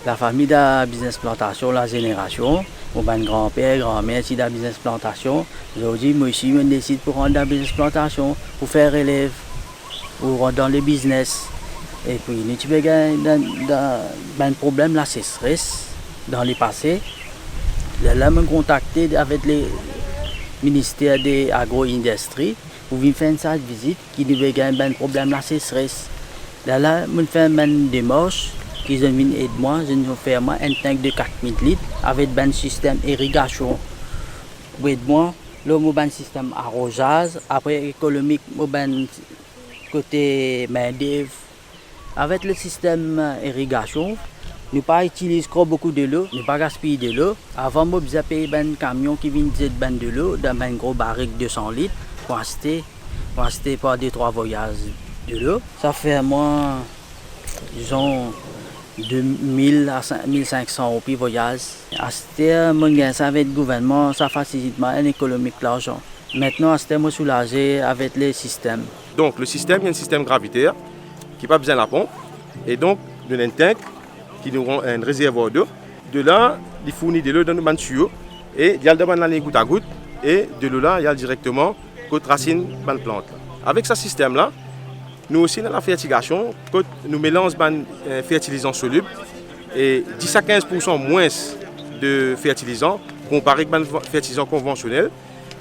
La famille de business plantation, la génération, mon grand-père, grand-mère, c'est de business plantation. Aujourd'hui, moi ici, je décide pour rendre la business plantation, pour faire élève, pour rendre dans le business. Et puis, nous avons un problème, la sécheresse dans le passé. Là, je me contacté avec le ministère de l'agro-industrie pour venir faire une visite qui devait gagner un problème, la sécheresse. Là, je fais une démarche. Ils ont venu aider moi, je vais faire un tank de 4000 litres avec un système irrigation. Pour aider moi, là, j'ai un système arrosage, après économique, j'ai un côté main-d'œuvre. Avec le système irrigation, nous pas utilisons beaucoup de l'eau, nous pas gaspiller de l'eau. Avant, je faisais payer un camion qui vient de l'eau dans un gros barrique de 200 litres pour acheter par 2-3 voyages de l'eau. Ça fait moi, disons, 2000 à 1500 € par voyage. Acheter mon gain avec le gouvernement, ça facilite un économique l'argent. Maintenant, acheter moi soulagé avec les systèmes. Donc le système, il y a un système gravitaire qui n'a pas besoin de la pompe. Et donc, il y a un tank qui nous rend un réservoir d'eau. De là, il fournit de l'eau dans nos tuyaux. Et il y a le demande la ligne goutte à goutte. Et de l'eau là, il y a directement côté racine de la plante. Avec ce système-là, nous aussi dans la fertilisation, nous mélangeons des fertilisants solubles et 10 à 15% moins de fertilisants comparé avec les fertilisants conventionnels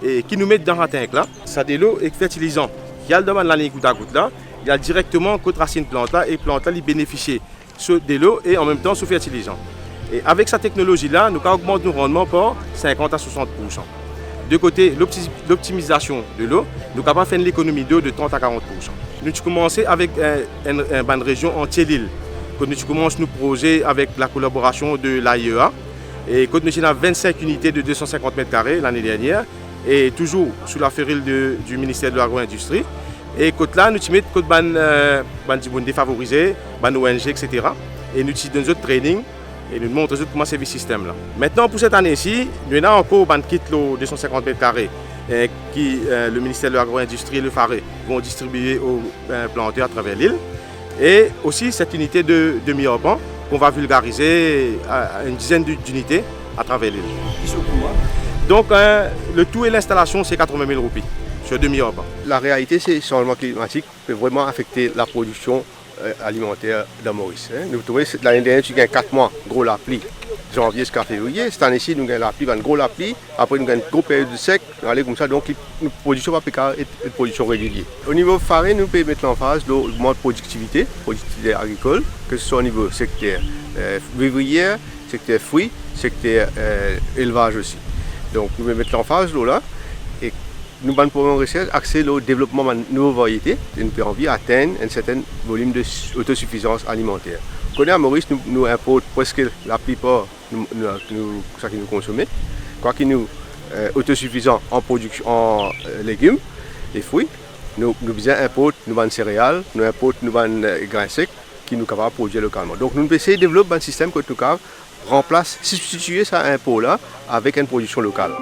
et qui nous mettent dans la tank là. Ça de l'eau et fertilisant. Il y a le demande la ligne goutte à goutte là. Il y a directement côté racine plante là et plante là, il bénéficie de l'eau et en même temps sous fertilisant. Et avec cette technologie là, nous augmentons nos rendements par 50 à 60%. De côté, l'optimisation de l'eau, nous sommes capables de faire l'économie d'eau de 30 à 40%. Nous avons commencé avec une région entière l'île. Nous commençons nos projets avec la collaboration de l'AIEA. Et nous avons 25 unités de 250 mètres carrés l'année dernière. Et toujours sous la férule du ministère de l'Agro-Industrie. Et là, nous avons des défavorisés, des ONG, etc. Et nous avons des autres trainings. Et nous montrons comment c'est le système là. Maintenant, pour cette année-ci, nous avons encore un kit de 250 mètres carrés qui le ministère de l'Agro-Industrie et le FARE vont distribuer aux planteurs à travers l'île. Et aussi cette unité de demi-orban qu'on va vulgariser à une dizaine d'unités à travers l'île. Donc le tout et l'installation, c'est 80 000 roupies sur demi-orban. La réalité, c'est que le changement climatique peut vraiment affecter la production alimentaire dans Maurice. Nous trouvons l'année dernière, tu gagnes 4 mois, gros la pluie, janvier jusqu'à février. Cette année-ci, nous gagnons la pluie, gros la pluie. Après, nous gagnons une grosse période de sec. Comme ça, donc, la production va être une production régulière. Au niveau farine, nous pouvons mettre en phase l'augmentation de productivité agricole, que ce soit au niveau secteur vivrière, secteur fruits, secteur élevage aussi. Donc, nous pouvons mettre en phase là. Nous avons pour recherche accès au développement de nouvelles variétés et nous pouvons atteindre un certain volume d'autosuffisance alimentaire. Nous connaissons à Maurice, nous importons presque la plupart de ce que nous consommons. Quoi qu'il nous autosuffisant en production en légumes et fruits, nous importons nos céréales, nous importons nos grains secs qui nous capables de produire localement. Donc nous essayons de développer un système que nous remplace, substituer ça impôt là avec une production locale.